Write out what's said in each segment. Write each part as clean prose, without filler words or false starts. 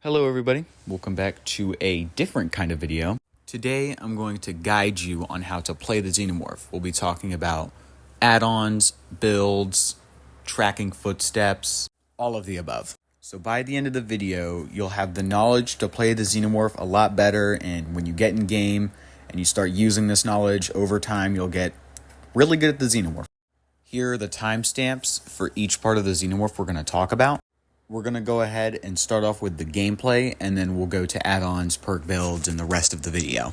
Hello everybody, welcome back to a different kind of video. Today I'm going to guide you on how to play the Xenomorph. We'll be talking about add-ons, builds, tracking footsteps, all of the above. So by the end of the video, you'll have the knowledge to play the Xenomorph a lot better, and when you get in game and you start using this knowledge over time, you'll get really good at the Xenomorph. Here are the timestamps for each part of the Xenomorph we're going to talk about. We're going to go ahead and start off with the gameplay, and then we'll go to add-ons, perk builds, and the rest of the video.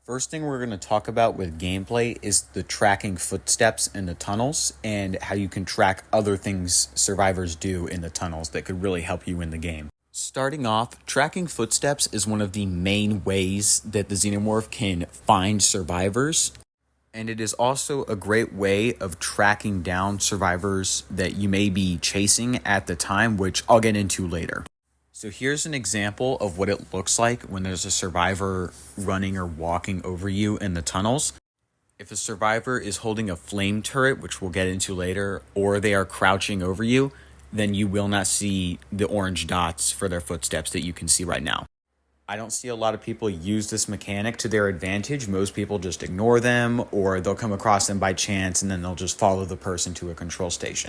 First thing we're going to talk about with gameplay is the tracking footsteps in the tunnels and how you can track other things survivors do in the tunnels that could really help you in the game. Starting off, tracking footsteps is one of the main ways that the Xenomorph can find survivors. And it is also a great way of tracking down survivors that you may be chasing at the time, which I'll get into later. So here's an example of what it looks like when there's a survivor running or walking over you in the tunnels. If a survivor is holding a flame turret, which we'll get into later, or they are crouching over you, then you will not see the orange dots for their footsteps that you can see right now. I don't see a lot of people use this mechanic to their advantage. Most people just ignore them, or they'll come across them by chance and then they'll just follow the person to a control station.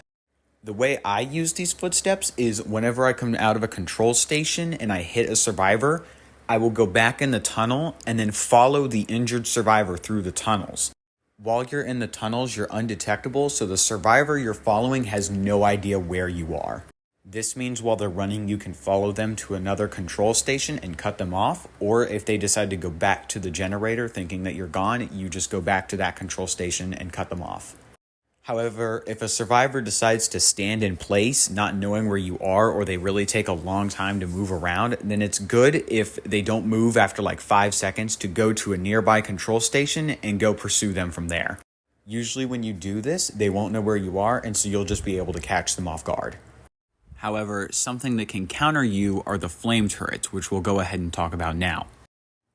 The way I use these footsteps is whenever I come out of a control station and I hit a survivor, I will go back in the tunnel and then follow the injured survivor through the tunnels. While you're in the tunnels, you're undetectable, so the survivor you're following has no idea where you are. This means while they're running, you can follow them to another control station and cut them off, or if they decide to go back to the generator thinking that you're gone, you just go back to that control station and cut them off. However, if a survivor decides to stand in place, not knowing where you are, or they really take a long time to move around, then it's good if they don't move after like 5 seconds to go to a nearby control station and go pursue them from there. Usually when you do this, they won't know where you are, and so you'll just be able to catch them off guard. However, something that can counter you are the flame turrets, which we'll go ahead and talk about now.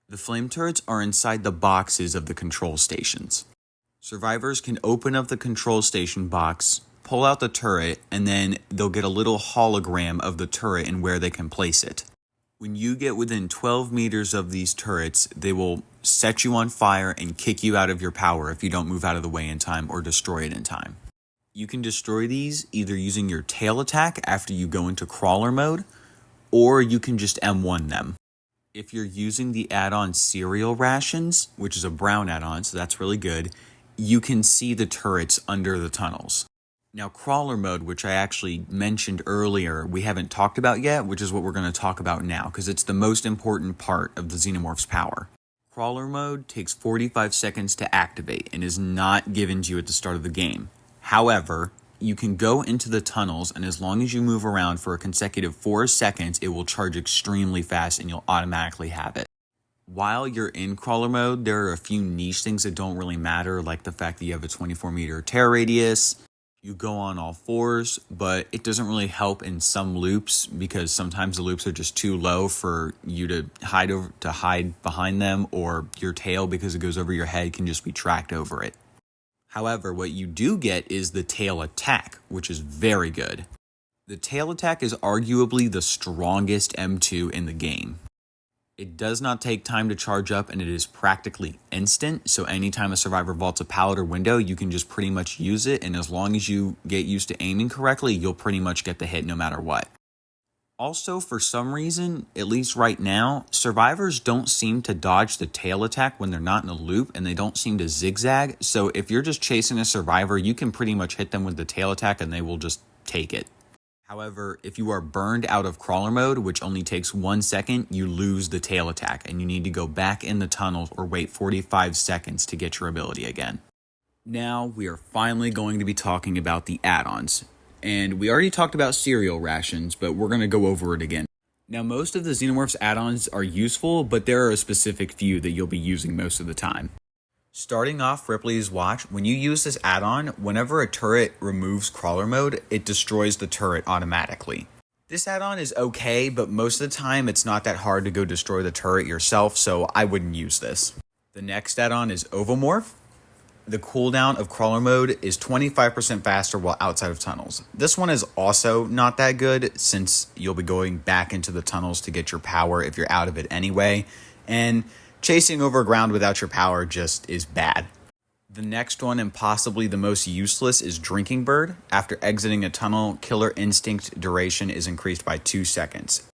The flame turrets are inside the boxes of the control stations. Survivors can open up the control station box, pull out the turret, and then they'll get a little hologram of the turret and where they can place it. When you get within 12 meters of these turrets, they will set you on fire and kick you out of your power if you don't move out of the way in time or destroy it in time. You can destroy these either using your tail attack after you go into crawler mode, or you can just M1 them. If you're using the add-on cereal rations, which is a brown add-on, so that's really good, you can see the turrets under the tunnels. Now, crawler mode, which I actually mentioned earlier, we haven't talked about yet, which is what we're going to talk about now, because it's the most important part of the Xenomorph's power. Crawler mode takes 45 seconds to activate and is not given to you at the start of the game. However, you can go into the tunnels, and as long as you move around for a consecutive 4 seconds, it will charge extremely fast and you'll automatically have it. While you're in crawler mode, there are a few niche things that don't really matter, like the fact that you have a 24-meter tear radius. You go on all fours, but it doesn't really help in some loops because sometimes the loops are just too low for you to hide behind them, or your tail, because it goes over your head, can just be tracked over it. However, what you do get is the tail attack, which is very good. The tail attack is arguably the strongest M2 in the game. It does not take time to charge up, and it is practically instant, so anytime a survivor vaults a pallet or window, you can just pretty much use it, and as long as you get used to aiming correctly, you'll pretty much get the hit no matter what. Also, for some reason, at least right now, survivors don't seem to dodge the tail attack when they're not in a loop, and they don't seem to zigzag. So if you're just chasing a survivor, you can pretty much hit them with the tail attack and they will just take it. However, if you are burned out of crawler mode, which only takes 1 second, you lose the tail attack, and you need to go back in the tunnels or wait 45 seconds to get your ability again. Now, we are finally going to be talking about the add-ons. And we already talked about cereal rations, but we're going to go over it again. Now, most of the Xenomorph's add-ons are useful, but there are a specific few that you'll be using most of the time. Starting off Ripley's Watch, when you use this add-on, whenever a turret removes crawler mode, it destroys the turret automatically. This add-on is okay, but most of the time it's not that hard to go destroy the turret yourself, so I wouldn't use this. The next add-on is Ovomorph. The cooldown of crawler mode is 25% faster while outside of tunnels. This one is also not that good since you'll be going back into the tunnels to get your power if you're out of it anyway. And chasing over ground without your power just is bad. The next one, and possibly the most useless, is Drinking Bird. After exiting a tunnel, Killer Instinct duration is increased by 2 seconds.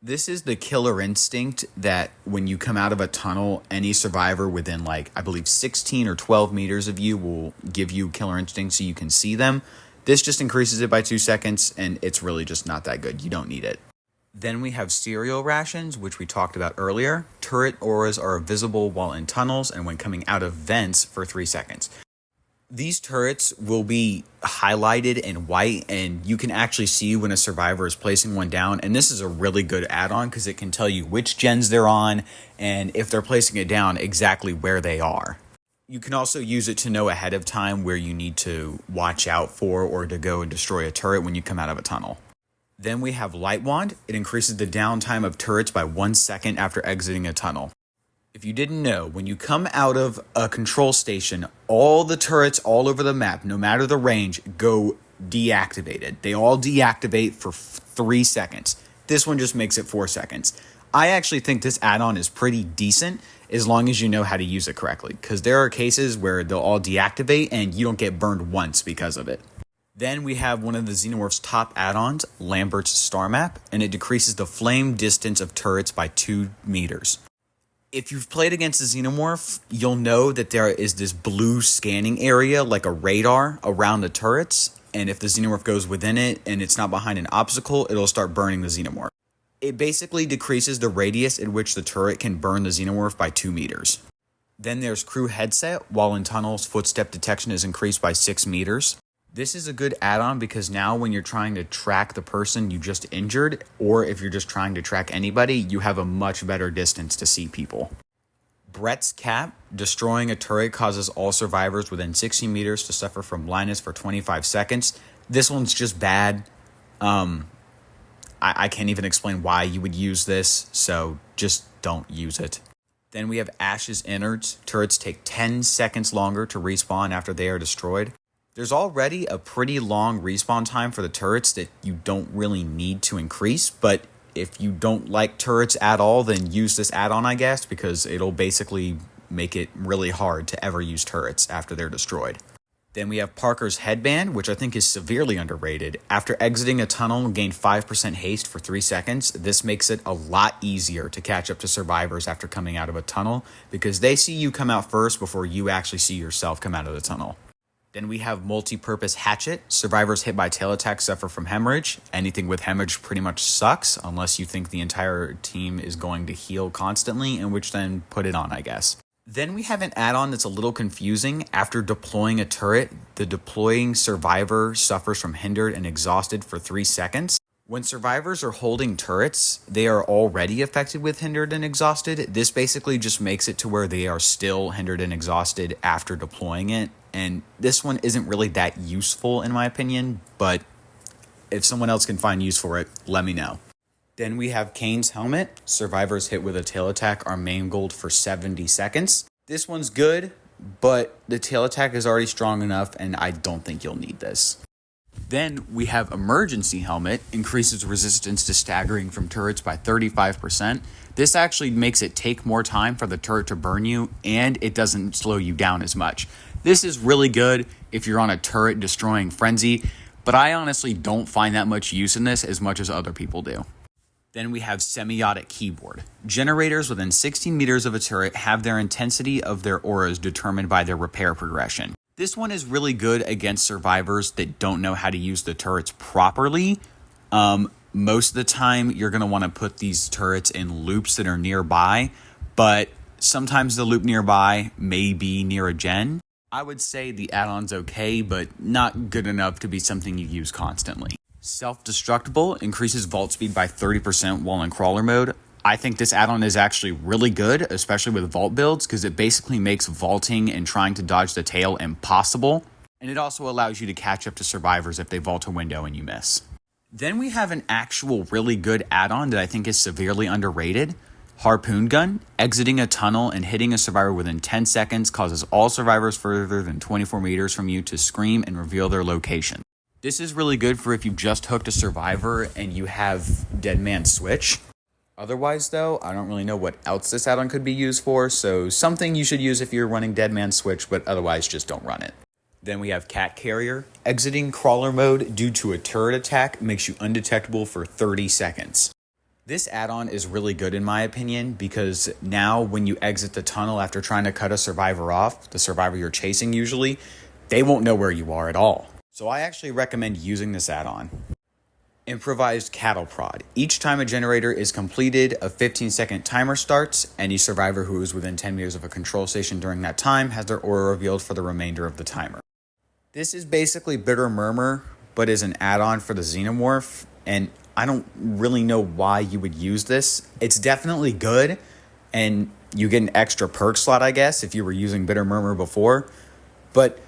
This is the killer instinct that when you come out of a tunnel, any survivor within I believe 16 or 12 meters of you will give you killer instinct so you can see them. This just increases it by 2 seconds, and it's really just not that good. You don't need it. Then we have cereal rations, which we talked about earlier. Turret auras are visible while in tunnels and when coming out of vents for 3 seconds. These turrets will be highlighted in white, and you can actually see when a survivor is placing one down. And this is a really good add-on because it can tell you which gens they're on and if they're placing it down, exactly where they are. You can also use it to know ahead of time where you need to watch out for or to go and destroy a turret when you come out of a tunnel. Then we have Light Wand. It increases the downtime of turrets by 1 second after exiting a tunnel. If you didn't know, when you come out of a control station, all the turrets all over the map, no matter the range, go deactivated. They all deactivate for 3 seconds. This one just makes it 4 seconds. I actually think this add-on is pretty decent as long as you know how to use it correctly, because there are cases where they'll all deactivate and you don't get burned once because of it. Then we have one of the Xenomorph's top add-ons, Lambert's Star Map, and it decreases the flame distance of turrets by 2 meters. If you've played against the Xenomorph, you'll know that there is this blue scanning area, like a radar, around the turrets. And if the Xenomorph goes within it and it's not behind an obstacle, it'll start burning the Xenomorph. It basically decreases the radius at which the turret can burn the Xenomorph by 2 meters. Then there's Crew Headset. While in tunnels, footstep detection is increased by 6 meters. This is a good add-on because now when you're trying to track the person you just injured, or if you're just trying to track anybody, you have a much better distance to see people. Brett's Cap. Destroying a turret causes all survivors within 60 meters to suffer from blindness for 25 seconds. This one's just bad. I can't even explain why you would use this, so just don't use it. Then we have Ash's Innards. Turrets take 10 seconds longer to respawn after they are destroyed. There's already a pretty long respawn time for the turrets that you don't really need to increase, but if you don't like turrets at all, then use this add-on, I guess, because it'll basically make it really hard to ever use turrets after they're destroyed. Then we have Parker's Headband, which I think is severely underrated. After exiting a tunnel, gain 5% haste for 3 seconds. This makes it a lot easier to catch up to survivors after coming out of a tunnel, because they see you come out first before you actually see yourself come out of the tunnel. Then we have Multi-Purpose Hatchet. Survivors hit by tail attacks suffer from hemorrhage. Anything with hemorrhage pretty much sucks, unless you think the entire team is going to heal constantly, in which then put it on, I guess. Then we have an add-on that's a little confusing. After deploying a turret, the deploying survivor suffers from hindered and exhausted for 3 seconds. When survivors are holding turrets, they are already affected with hindered and exhausted. This basically just makes it to where they are still hindered and exhausted after deploying it. And this one isn't really that useful in my opinion, but if someone else can find use for it, let me know. Then we have Kane's Helmet. Survivors hit with a tail attack are mangled for 70 seconds. This one's good, but the tail attack is already strong enough and I don't think you'll need this. Then we have Emergency Helmet. Increases resistance to staggering from turrets by 35%. This actually makes it take more time for the turret to burn you, and it doesn't slow you down as much. This is really good if you're on a turret destroying frenzy, but I honestly don't find that much use in this as much as other people do. Then we have Semiotic Keyboard. Generators within 16 meters of a turret have their intensity of their auras determined by their repair progression. This one is really good against survivors that don't know how to use the turrets properly. Most of the time, you're going to want to put these turrets in loops that are nearby, but sometimes the loop nearby may be near a gen. I would say the add-on's okay, but not good enough to be something you use constantly. Self-Destructible increases vault speed by 30% while in crawler mode. I think this add-on is actually really good, especially with vault builds, because it basically makes vaulting and trying to dodge the tail impossible. And it also allows you to catch up to survivors if they vault a window and you miss. Then we have an actual really good add-on that I think is severely underrated. Harpoon Gun. Exiting a tunnel and hitting a survivor within 10 seconds causes all survivors further than 24 meters from you to scream and reveal their location. This is really good for if you've just hooked a survivor and you have Dead Man Switch. Otherwise, though, I don't really know what else this add-on could be used for, so something you should use if you're running Dead Man Switch, but otherwise just don't run it. Then we have Cat Carrier. Exiting crawler mode due to a turret attack makes you undetectable for 30 seconds. This add-on is really good in my opinion because now when you exit the tunnel after trying to cut a survivor off, the survivor you're chasing usually, they won't know where you are at all. So I actually recommend using this add-on. Improvised Cattle Prod. Each time a generator is completed, a 15-second timer starts. Any survivor who is within 10 meters of a control station during that time has their aura revealed for the remainder of the timer. This is basically Bitter Murmur, but is an add-on for the Xenomorph, and I don't really know why you would use this. It's definitely good, and you get an extra perk slot, I guess, if you were using Bitter Murmur before, but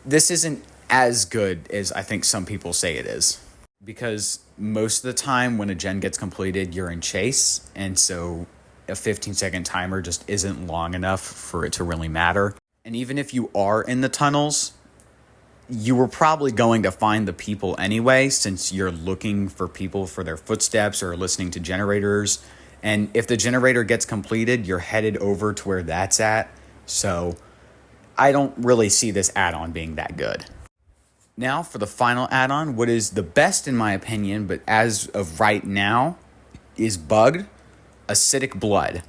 this isn't as good as I think some people say it is. Because most of the time when a gen gets completed, you're in chase, and so a 15-second timer just isn't long enough for it to really matter. And even if you are in the tunnels, you were probably going to find the people anyway, since you're looking for people for their footsteps or listening to generators. And if the generator gets completed, you're headed over to where that's at. So I don't really see this add-on being that good. Now for the final add-on, what is the best in my opinion, but as of right now, is bugged, Acidic Blood.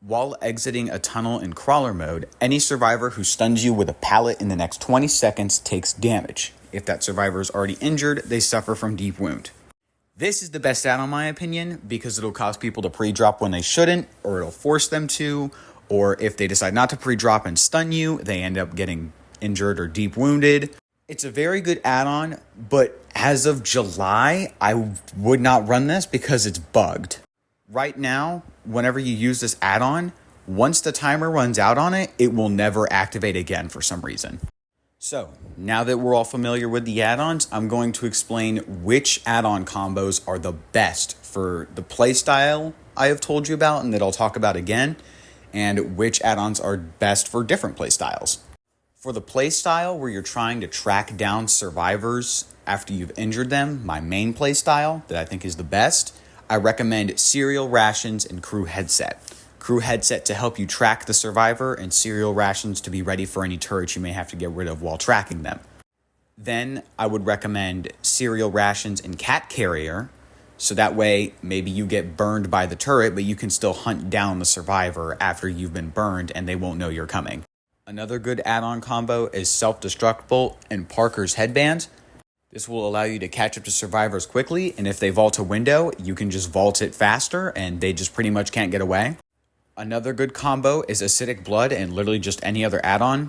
While exiting a tunnel in crawler mode, any survivor who stuns you with a pallet in the next 20 seconds takes damage. If that survivor is already injured, they suffer from deep wound. This is the best add-on in my opinion because it'll cause people to pre-drop when they shouldn't, or it'll force them to, or if they decide not to pre-drop and stun you, they end up getting injured or deep wounded. It's a very good add-on, but as of July, I would not run this because it's bugged. Right now, whenever you use this add-on, once the timer runs out on it, it will never activate again for some reason. So, now that we're all familiar with the add-ons, I'm going to explain which add-on combos are the best for the playstyle I have told you about and that I'll talk about again, and which add-ons are best for different playstyles. For the playstyle where you're trying to track down survivors after you've injured them, my main playstyle that I think is the best, I recommend Cereal Rations and Crew Headset. Crew Headset to help you track the survivor, and Cereal Rations to be ready for any turrets you may have to get rid of while tracking them. Then I would recommend Cereal Rations and Cat Carrier, so that way maybe you get burned by the turret, but you can still hunt down the survivor after you've been burned and they won't know you're coming. Another good add-on combo is Self-Destruct Bolt and Parker's Headband. This will allow you to catch up to survivors quickly, and if they vault a window, you can just vault it faster, and they just pretty much can't get away. Another good combo is Acidic Blood and literally just any other add-on,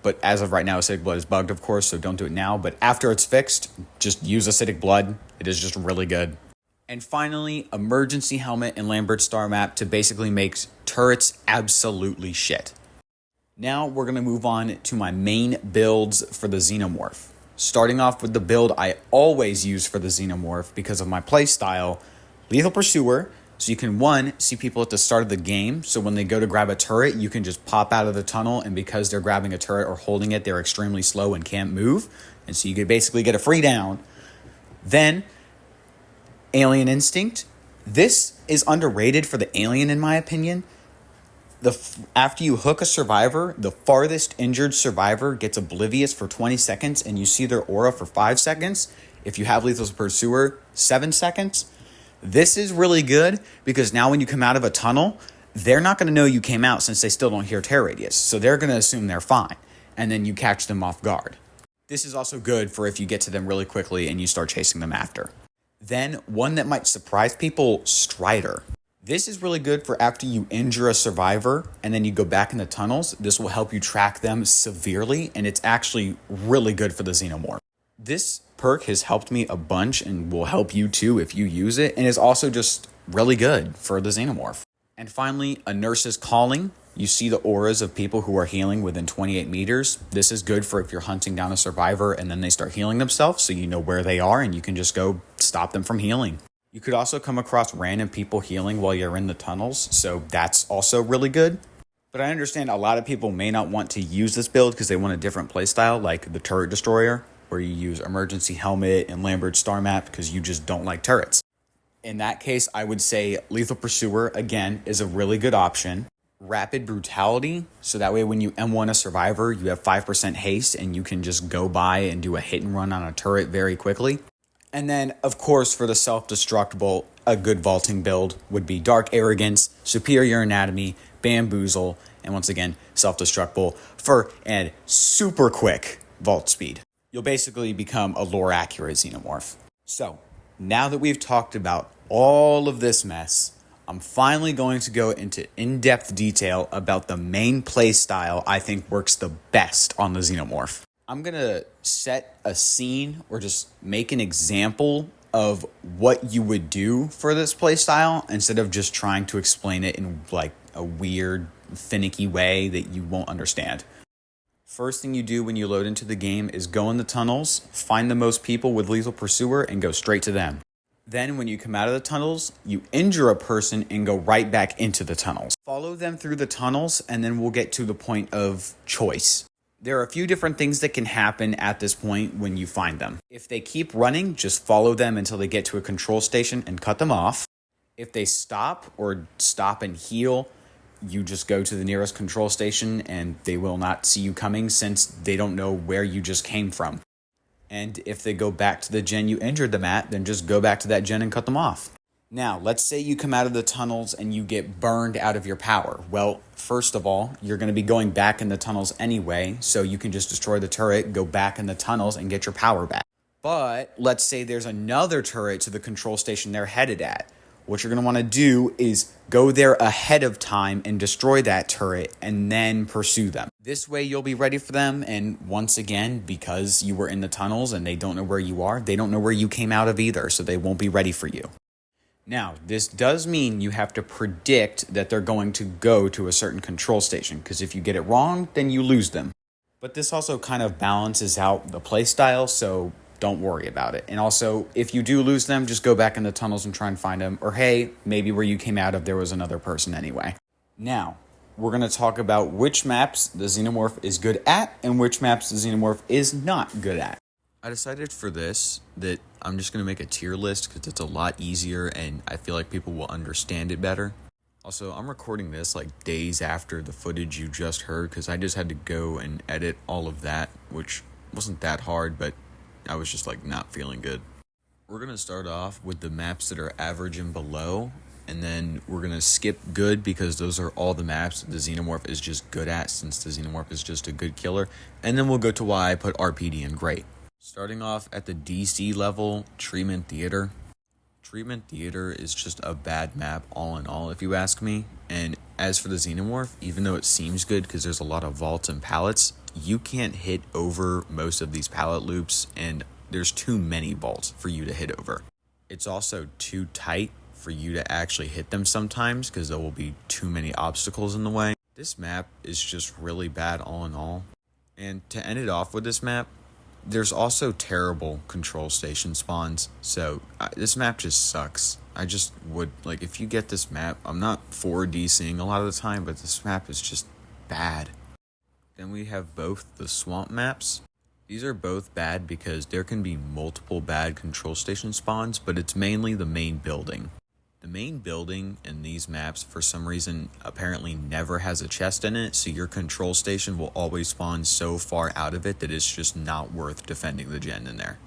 but as of right now, Acidic Blood is bugged, of course, so don't do it now, but after it's fixed, just use Acidic Blood. It is just really good. And finally, Emergency Helmet and Lambert Star Map to basically make turrets absolutely shit. Now we're going to move on to my main builds for the Xenomorph. Starting off with the build I always use for the Xenomorph because of my playstyle, Lethal Pursuer, so you can, one, see people at the start of the game, so when they go to grab a turret, you can just pop out of the tunnel, and because they're grabbing a turret or holding it, they're extremely slow and can't move, and so you could basically get a free down. Then, Alien Instinct. This is underrated for the Alien in my opinion. After you hook a survivor, the farthest injured survivor gets oblivious for 20 seconds and you see their aura for 5 seconds. If you have Lethal Pursuer, 7 seconds. This is really good because now when you come out of a tunnel, they're not going to know you came out since they still don't hear tear radius. So they're going to assume they're fine. And then you catch them off guard. This is also good for if you get to them really quickly and you start chasing them after. Then one that might surprise people, Strider. This is really good for after you injure a survivor and then you go back in the tunnels. This will help you track them severely, and it's actually really good for the Xenomorph. This perk has helped me a bunch and will help you too if you use it, and is also just really good for the Xenomorph. And finally, A Nurse's Calling. You see the auras of people who are healing within 28 meters. This is good for if you're hunting down a survivor and then they start healing themselves, so you know where they are and you can just go stop them from healing. You could also come across random people healing while you're in the tunnels, so that's also really good. But I understand a lot of people may not want to use this build because they want a different playstyle, like the Turret Destroyer, where you use Emergency Helmet and Lambert Star Map because you just don't like turrets. In that case, I would say Lethal Pursuer, again, is a really good option. Rapid Brutality, so that way when you M1 a survivor, you have 5% haste and you can just go by and do a hit and run on a turret very quickly. And then, of course, for the self-destructible, a good vaulting build would be Dark Arrogance, Superior Anatomy, Bamboozle, and once again, self-destructible for a super quick vault speed. You'll basically become a lore-accurate Xenomorph. So, now that we've talked about all of this mess, I'm finally going to go into in-depth detail about the main playstyle I think works the best on the Xenomorph. I'm going to set a scene or just make an example of what you would do for this playstyle instead of just trying to explain it in like a weird, finicky way that you won't understand. First thing you do when you load into the game is go in the tunnels, find the most people with Lethal Pursuer, and go straight to them. Then when you come out of the tunnels, you injure a person and go right back into the tunnels. Follow them through the tunnels, and then we'll get to the point of choice. There are a few different things that can happen at this point when you find them. If they keep running, just follow them until they get to a control station and cut them off. If they stop and heal, you just go to the nearest control station and they will not see you coming since they don't know where you just came from. And if they go back to the gen you injured them at, then just go back to that gen and cut them off. Now, let's say you come out of the tunnels and you get burned out of your power. Well, first of all, you're going to be going back in the tunnels anyway, so you can just destroy the turret, go back in the tunnels, and get your power back. But let's say there's another turret to the control station they're headed at. What you're going to want to do is go there ahead of time and destroy that turret and then pursue them. This way you'll be ready for them, and once again, because you were in the tunnels and they don't know where you are, they don't know where you came out of either, so they won't be ready for you. Now, this does mean you have to predict that they're going to go to a certain control station, because if you get it wrong, then you lose them. But this also kind of balances out the playstyle, so don't worry about it. And also, if you do lose them, just go back in the tunnels and try and find them. Or hey, maybe where you came out of, there was another person anyway. Now, we're going to talk about which maps the Xenomorph is good at and which maps the Xenomorph is not good at. I decided for this that I'm just going to make a tier list because it's a lot easier and I feel like people will understand it better. Also, I'm recording this like days after the footage you just heard because I just had to go and edit all of that, which wasn't that hard, but I was just like not feeling good. We're going to start off with the maps that are average and below, and then we're going to skip good because those are all the maps that the Xenomorph is just good at since the Xenomorph is just a good killer, and then we'll go to why I put RPD in great. Starting off at the DC level, Treatment Theater. Treatment Theater is just a bad map all in all, if you ask me. And as for the Xenomorph, even though it seems good because there's a lot of vaults and pallets, you can't hit over most of these pallet loops, and there's too many vaults for you to hit over. It's also too tight for you to actually hit them sometimes because there will be too many obstacles in the way. This map is just really bad all in all. And to end it off with this map, there's also terrible control station spawns, so this map just sucks. I just would, like, if you get this map, I'm not for DCing a lot of the time, but this map is just bad. Then we have both the swamp maps. These are both bad because there can be multiple bad control station spawns, but it's mainly the main building. The main building in these maps, for some reason, apparently never has a chest in it, so your control station will always spawn so far out of it that it's just not worth defending the gen in there.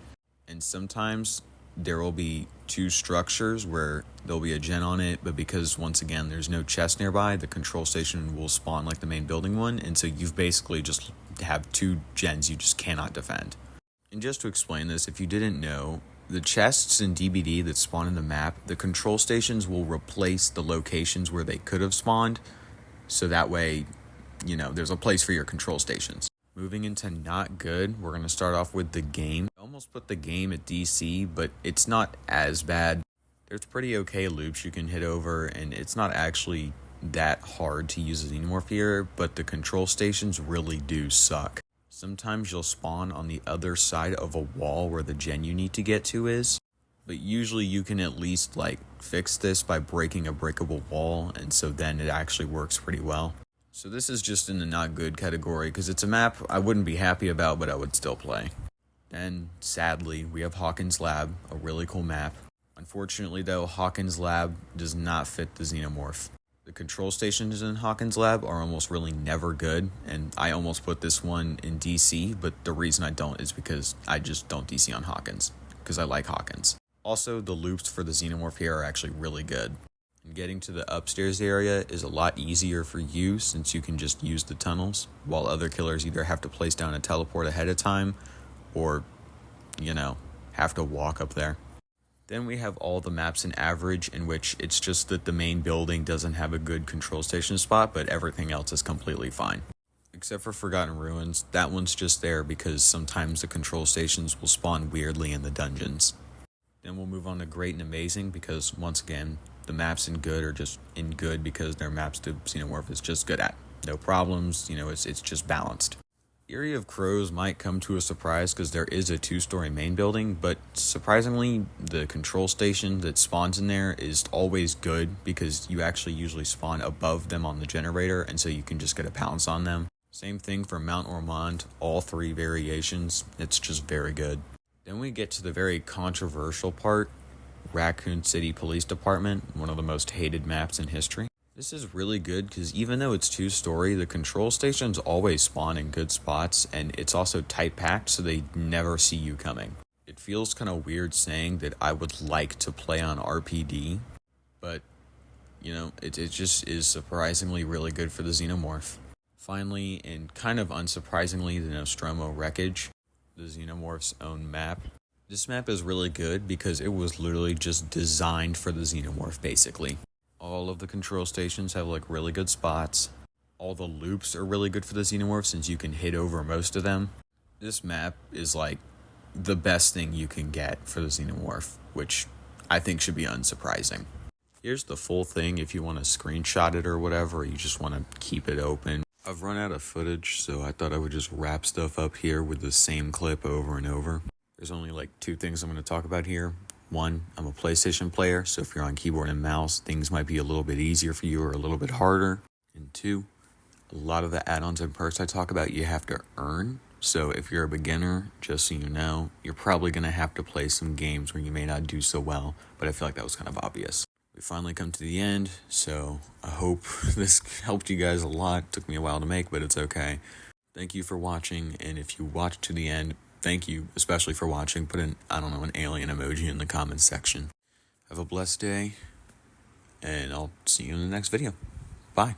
And sometimes there will be two structures where there'll be a gen on it, but because, once again, there's no chest nearby, the control station will spawn like the main building one, and so you've basically just have two gens you just cannot defend. And just to explain this, if you didn't know, the chests in DBD that spawn in the map, the control stations will replace the locations where they could have spawned, so that way, you know, there's a place for your control stations. Moving into not good, we're going to start off with the game. I almost put the game at DC, but it's not as bad. There's pretty okay loops you can hit over, and it's not actually that hard to use a Xenomorph here, but the control stations really do suck. Sometimes you'll spawn on the other side of a wall where the gen you need to get to is. But usually you can at least like fix this by breaking a breakable wall, and so then it actually works pretty well. So this is just in the not good category because it's a map I wouldn't be happy about, but I would still play. Then, sadly, we have Hawkins Lab, a really cool map. Unfortunately though, Hawkins Lab does not fit the Xenomorph. The control stations in Hawkins Lab are almost really never good, and I almost put this one in DC, but the reason I don't is because I just don't DC on Hawkins, because I like Hawkins. Also, the loops for the Xenomorph here are actually really good. And getting to the upstairs area is a lot easier for you since you can just use the tunnels, while other killers either have to place down a teleport ahead of time or, have to walk up there. Then we have all the maps in average, in which it's just that the main building doesn't have a good control station spot, but everything else is completely fine. Except for Forgotten Ruins, that one's just there because sometimes the control stations will spawn weirdly in the dungeons. Then we'll move on to Great and Amazing because, once again, the maps in good are just in good because they're maps the Xenomorph is just good at. No problems, it's just balanced. Eerie of Crows might come to a surprise because there is a 2-story main building, but surprisingly, the control station that spawns in there is always good because you actually usually spawn above them on the generator, and so you can just get a pounce on them. Same thing for Mount Ormond, all 3 variations, it's just very good. Then we get to the very controversial part, Raccoon City Police Department, one of the most hated maps in history. This is really good because even though it's 2-story, the control stations always spawn in good spots, and it's also tight packed so they never see you coming. It feels kind of weird saying that I would like to play on RPD, but it just is surprisingly really good for the Xenomorph. Finally, and kind of unsurprisingly, the Nostromo Wreckage, the Xenomorph's own map. This map is really good because it was literally just designed for the Xenomorph basically. All of the control stations have really good spots. All the loops are really good for the Xenomorph since you can hit over most of them. This map is the best thing you can get for the Xenomorph, which I think should be unsurprising. Here's the full thing if you want to screenshot it or whatever, or you just want to keep it open. I've run out of footage, so I thought I would just wrap stuff up here with the same clip over and over. There's only 2 things I'm going to talk about here. 1, I'm a PlayStation player, so if you're on keyboard and mouse, things might be a little bit easier for you or a little bit harder. And 2, a lot of the add-ons and perks I talk about, you have to earn. So if you're a beginner, just so you know, you're probably going to have to play some games where you may not do so well, but I feel like that was kind of obvious. We finally come to the end, so I hope this helped you guys a lot. It took me a while to make, but it's okay. Thank you for watching, and if you watched to the end, thank you, especially for watching. Put an alien emoji in the comments section. Have a blessed day, and I'll see you in the next video. Bye.